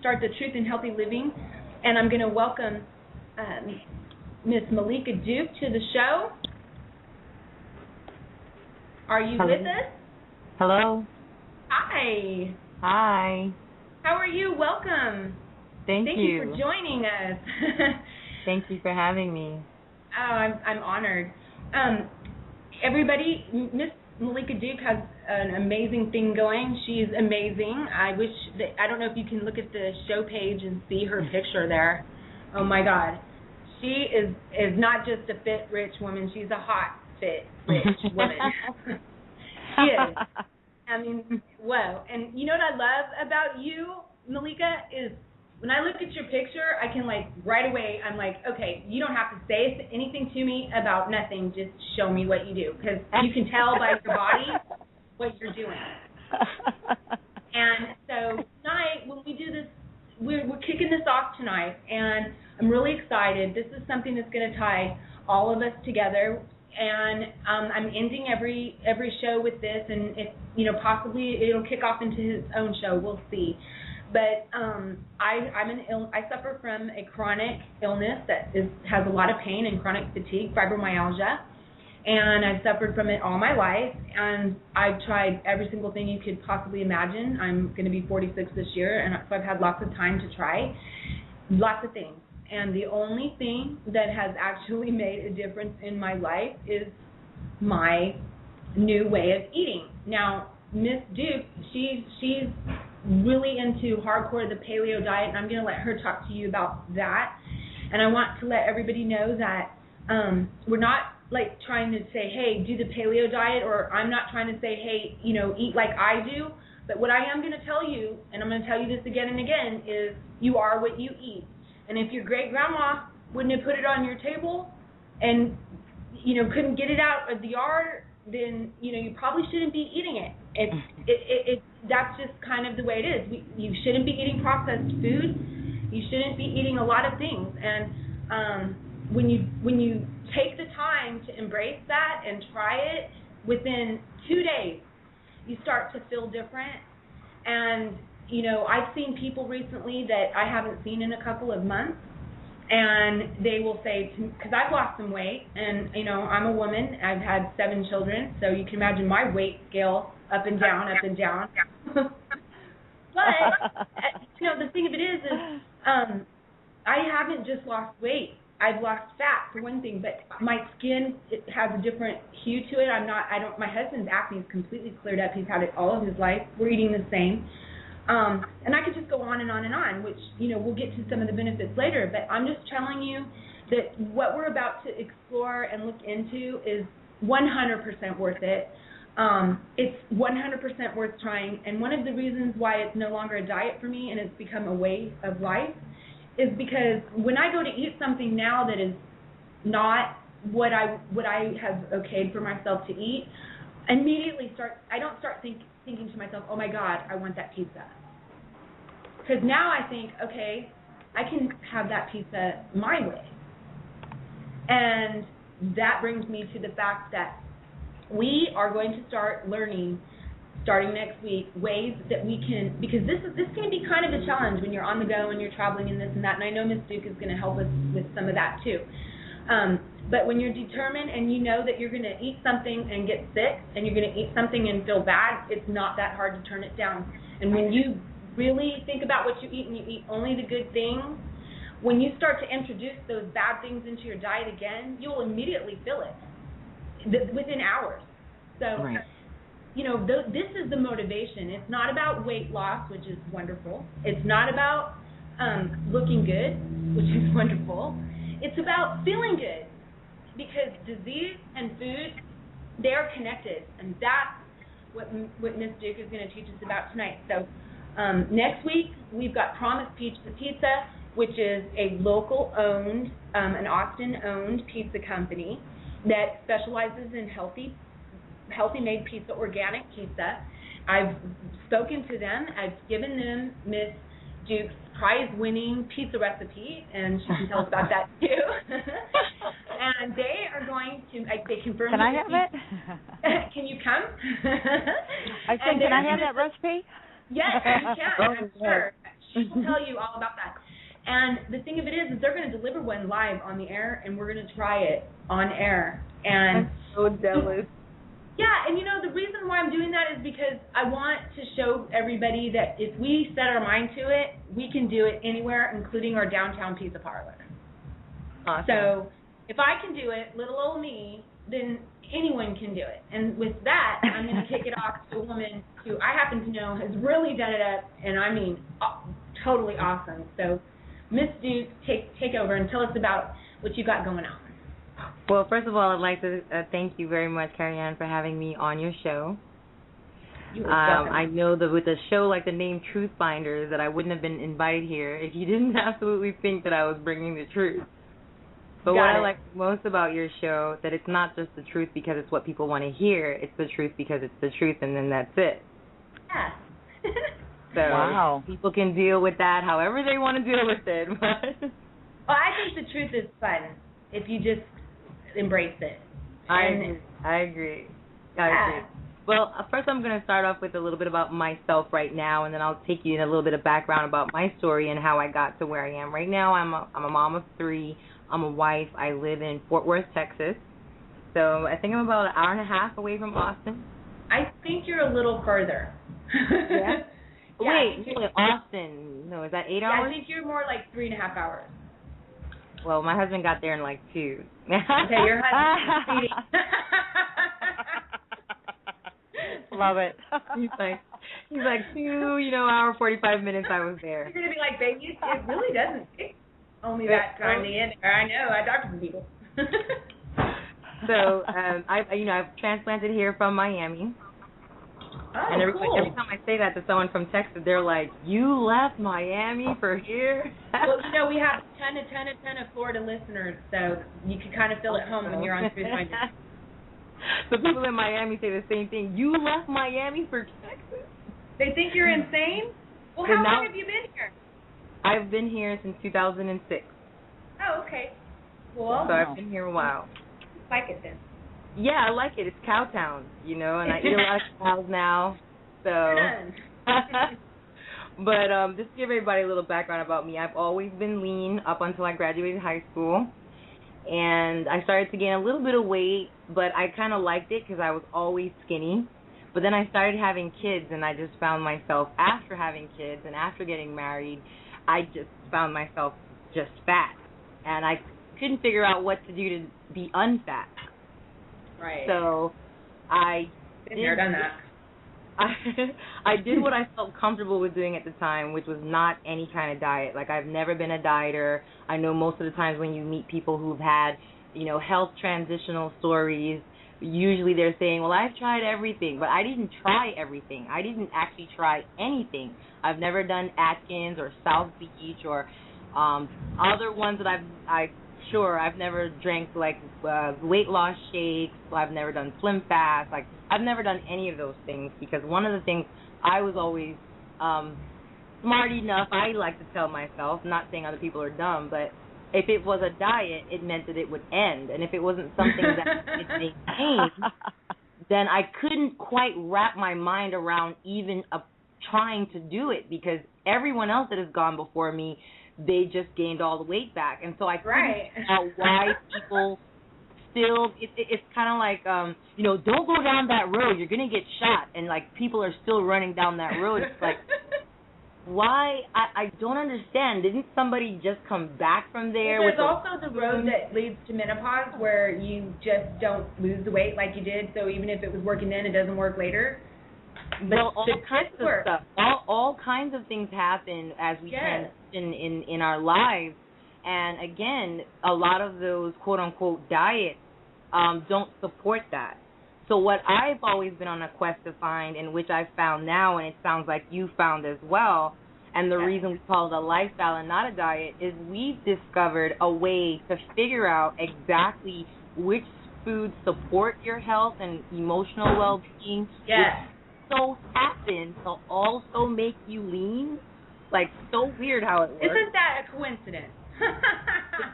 start the Truth in Healthy Living, and I'm going to welcome Miss Malika Duke to the show. Are you with us? Hello. Hi. Hi. How are you? Welcome. Thank you. Thank you for joining us. Thank you for having me. Oh, I'm honored. Everybody, Miss Malika Duke has an amazing thing going. She's amazing. I don't know if you can look at the show page and see her picture there. Oh my God. She is not just a fit, rich woman. She's a hot, fit, rich woman. She is. I mean, whoa. And you know what I love about you, Malika, is when I look at your picture, I can right away, I'm like, okay, you don't have to say anything to me about nothing. Just show me what you do, because you can tell by your body what you're doing. And so tonight, when we do this, we're kicking this off tonight, and I'm really excited. This is something that's going to tie all of us together. And I'm ending every show with this, and possibly it'll kick off into his own show. We'll see. But I suffer from a chronic illness that has a lot of pain and chronic fatigue, fibromyalgia, and I've suffered from it all my life. And I've tried every single thing you could possibly imagine. I'm going to be 46 this year, and so I've had lots of time to try lots of things. And the only thing that has actually made a difference in my life is my new way of eating. Now, Miss Duke, she's really into hardcore the paleo diet, and I'm going to let her talk to you about that. And I want to let everybody know that we're not trying to say, hey, do the paleo diet, or I'm not trying to say, hey, eat like I do. But what I am going to tell you, and I'm going to tell you this again and again, is you are what you eat. And if your great grandma wouldn't have put it on your table and couldn't get it out of the yard, then you probably shouldn't be eating it. That's just kind of the way it is. You shouldn't be eating processed food. You shouldn't be eating a lot of things. And when you take the time to embrace that and try it, within 2 days you start to feel different. And I've seen people recently that I haven't seen in a couple of months, and they will say, because I've lost some weight, and I'm a woman, I've had 7 children, so you can imagine my weight scale up and down, up and down. But the thing of it is I haven't just lost weight. I've lost fat for one thing, but my skin, it has a different hue to it. My husband's acne is completely cleared up. He's had it all of his life. We're eating the same. And I could just go on and on and on, which, we'll get to some of the benefits later. But I'm just telling you that what we're about to explore and look into is 100% worth it. It's 100% worth trying. And one of the reasons why it's no longer a diet for me and it's become a way of life is because when I go to eat something now that is not what I have okayed for myself to eat, immediately I don't start thinking to myself, oh my God, I want that pizza. Because now I think, okay, I can have that pizza my way. And that brings me to the fact that we are going to start learning, starting next week, ways that we can, because this can be kind of a challenge when you're on the go and you're traveling and this and that, and I know Miss Duke is going to help us with some of that too. But when you're determined and you know that you're going to eat something and get sick, and you're going to eat something and feel bad, it's not that hard to turn it down. And when you really think about what you eat and you eat only the good things, when you start to introduce those bad things into your diet again, you'll immediately feel it within hours. So, right. This is the motivation. It's not about weight loss, which is wonderful. It's not about looking good, which is wonderful. It's about feeling good, because disease and food, they are connected, and that's what Miss Duke is going to teach us about tonight. So next week, we've got Promise Pizza, which is a local-owned, an Austin-owned pizza company that specializes in healthy-made pizza, organic pizza. I've spoken to them. I've given them Miss Duke's prize-winning pizza recipe, and she can tell us about that too. And they are going to, they confirmed. Can I have it? Can you come? I said, can I have that recipe? Yes, you can. I'm sure. She'll tell you all about that. And the thing of it is they're going to deliver one live on the air, and we're going to try it on air. And I'm so jealous. Yeah, and the reason why I'm doing that is because I want to show everybody that if we set our mind to it, we can do it anywhere, including our downtown pizza parlor. Awesome. So if I can do it, little old me, then anyone can do it. And with that, I'm going to kick it off to a woman who I happen to know has really done it up, and I mean totally awesome. So Miss Duke, take over and tell us about what you got going on. Well, first of all, I'd like to thank you very much, Carrie Ann, for having me on your show. I know that with a show like the name Truth Finders that I wouldn't have been invited here if you didn't absolutely think that I was bringing the truth. But what I like most about your show, that it's not just the truth because it's what people want to hear, it's the truth because it's the truth, and then that's it. Yeah. So people can deal with that however they want to deal with it. Well, I think the truth is fun if you just embrace it. I agree. Well, first I'm going to start off with a little bit about myself right now, and then I'll take you in a little bit of background about my story and how I got to where I am. Right now I'm a mom of 3. I'm a wife. I live in Fort Worth, Texas. So I think I'm about an hour and a half away from Austin. I think you're a little further. Yeah? Wait, Austin. No, is that 8 hours? I think you're more like 3.5 hours. Well, my husband got there in like 2. Okay, your husband's cheating. Love it. He's like 2, hour 45 minutes I was there. You're gonna be like, baby, it really doesn't take only that time to get there. I know. I talked to some people. So I've transplanted here from Miami. Oh, and every cool. time I say that to someone from Texas, they're like, "You left Miami for here?" Well, we have a ton of Florida listeners, so you can kind of feel at home when you're on Truth Finders. So people in Miami say the same thing. You left Miami for Texas? They think you're insane? Well, how long have you been here? I've been here since 2006. Oh, okay. Cool. So I've been here a while. Like it then. Yeah, I like it. It's Cowtown, and I eat a lot of cows now. So, but just to give everybody a little background about me, I've always been lean up until I graduated high school, and I started to gain a little bit of weight, but I kind of liked it because I was always skinny. But then I started having kids, and I just found myself, after having kids and after getting married, I just found myself just fat, and I couldn't figure out what to do to be unfat. Right. So I done that. I did what I felt comfortable with doing at the time, which was not any kind of diet. Like, I've never been a dieter. I know most of the times when you meet people who've had, health transitional stories, usually they're saying, well, I've tried everything, but I didn't try everything. I didn't actually try anything. I've never done Atkins or South Beach or other ones that I've never drank weight loss shakes. I've never done Slim Fast. I've never done any of those things because one of the things I was always smart enough, I like to tell myself, not saying other people are dumb, but if it was a diet, it meant that it would end. And if it wasn't something that it maintained, then I couldn't quite wrap my mind around even trying to do it because everyone else that has gone before me, they just gained all the weight back. And so I couldn't figure out why people still, it's kind of like, don't go down that road. You're going to get shot. And, people are still running down that road. It's like, why? I don't understand. Didn't somebody just come back from there? Well, there's also the road that leads to menopause where you just don't lose the weight like you did. So even if it was working then, it doesn't work later. Well, all kinds of stuff. All kinds of things happen as we transition in our lives. And, again, a lot of those quote-unquote diets don't support that. So what I've always been on a quest to find, and which I've found now, and it sounds like you found as well, and the reason we call it a lifestyle and not a diet, is we've discovered a way to figure out exactly which foods support your health and emotional well-being. Yes. So happen to also make you lean. So weird how it works. Isn't that a coincidence?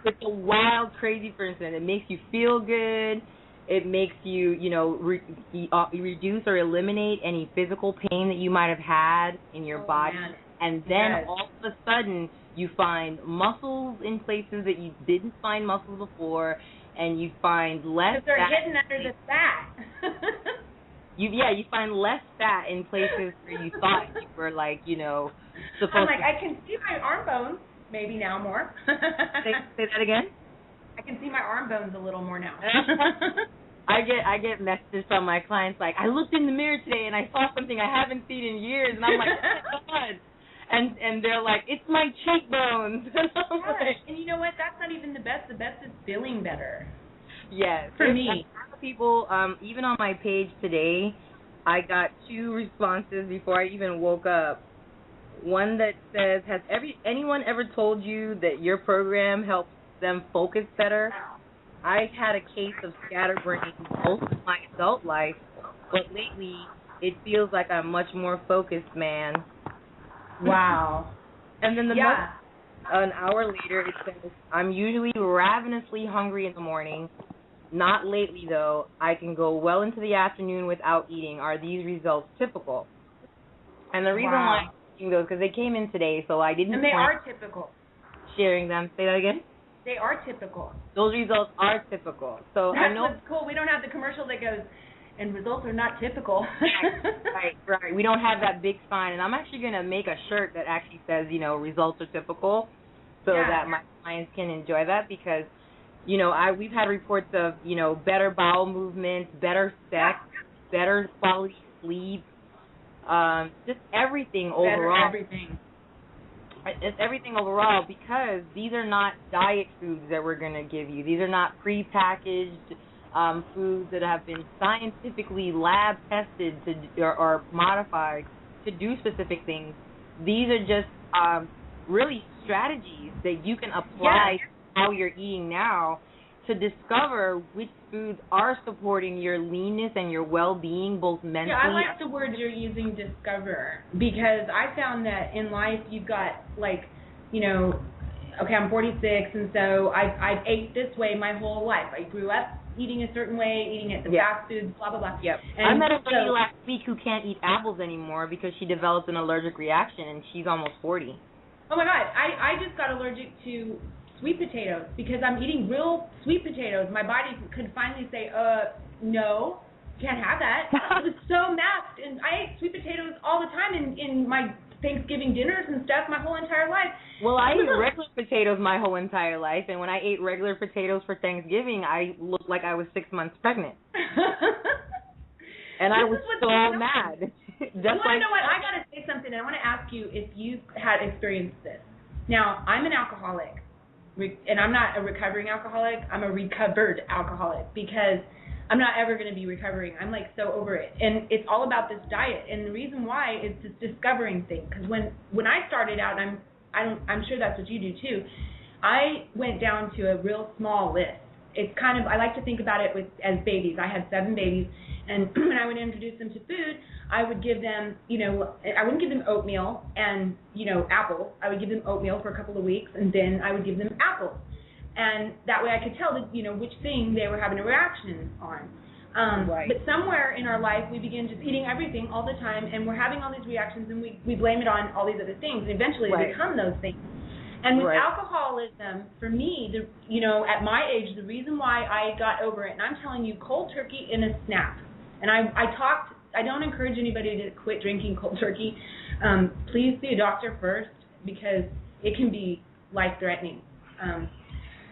It's a wild, crazy coincidence. It makes you feel good. It makes you, reduce or eliminate any physical pain that you might have had in your body. Man. And then all of a sudden, you find muscles in places that you didn't find muscles before, and you find less fat. Because they're fat hidden under the fat. you find less fat in places where you thought you were, like, supposed I'm like, I can see my arm bones, maybe now more. Say that again? I can see my arm bones a little more now. I get messages from my clients like, I looked in the mirror today and I saw something I haven't seen in years, and I'm like, oh my God. And they're like, it's my cheekbones. And you know what? That's not even the best. The best is feeling better. Yes. For me. People, even on my page today, I got 2 responses before I even woke up. One that says, has anyone ever told you that your program helps them focus better? I had a case of scatterbrain most of my adult life, but lately it feels like I'm much more focused, man. Wow. And then an hour later it says, I'm usually ravenously hungry in the morning. Not lately, though. I can go well into the afternoon without eating. Are these results typical? And the reason why I'm asking those, because they came in today, so I didn't. And they are typical. Sharing them. Say that again? They are typical. Those results are typical. So That's I know what's cool. We don't have the commercial that goes, and results are not typical. Right. We don't have that big sign, and I'm actually going to make a shirt that actually says, results are typical, so that my clients can enjoy that, because, we've had reports of, better bowel movements, better sex, better quality sleep, just everything overall. Everything. It's everything overall, because these are not diet foods that we're going to give you. These are not prepackaged foods that have been scientifically lab tested or modified to do specific things. These are just really strategies that you can apply to how you're eating now to discover which foods are supporting your leanness and your well-being, both mentally. Yeah, I like the word you're using, discover, because I found that in life you've got, like, okay, I'm 46, and so I've ate this way my whole life. I grew up eating a certain way, eating at the fast foods, blah, blah, blah. Yep. And I met a lady last week who can't eat apples anymore because she developed an allergic reaction, and she's almost 40. Oh, my God. I just got allergic to sweet potatoes because I'm eating real sweet potatoes. My body could finally say, no, can't have that. It was so masked, and I ate sweet potatoes all the time in my Thanksgiving dinners and stuff my whole entire life. Well, I ate regular potatoes my whole entire life, and when I ate regular potatoes for Thanksgiving, I looked like I was 6 months pregnant. And I was so mad. You want to know what? I got to say something, and I want to ask you if you've had experienced this. Now, I'm an alcoholic, and I'm not a recovering alcoholic. I'm a recovered alcoholic, because I'm not ever going to be recovering. I'm like so over it. And it's all about this diet. And the reason why is this discovering thing. Because when I started out, and I'm sure that's what you do too, I went down to a real small list. It's kind of, I like to think about it as babies. I had 7 babies, and when I would introduce them to food, I would give them, I wouldn't give them oatmeal and, apples. I would give them oatmeal for a couple of weeks, and then I would give them apples. And that way I could tell that, which thing they were having a reaction on. But somewhere in our life, we begin just eating everything all the time, and we're having all these reactions, and we blame it on all these other things, and eventually they become those things. And with alcoholism, for me, at my age, the reason why I got over it, and I'm telling you, cold turkey in a snap. And I don't encourage anybody to quit drinking cold turkey. Please see a doctor first, because it can be life-threatening.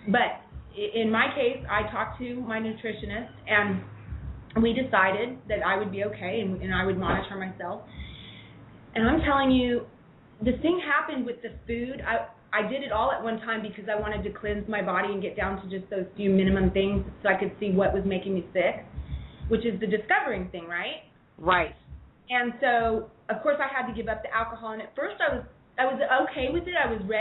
But in my case, I talked to my nutritionist, and we decided that I would be okay, and I would monitor myself. And I'm telling you, the thing happened with the food. I did it all at one time because I wanted to cleanse my body and get down to just those few minimum things so I could see what was making me sick, which is the discovering thing, right? Right. And so, of course, I had to give up the alcohol. And at first, I was okay with it. I was ready.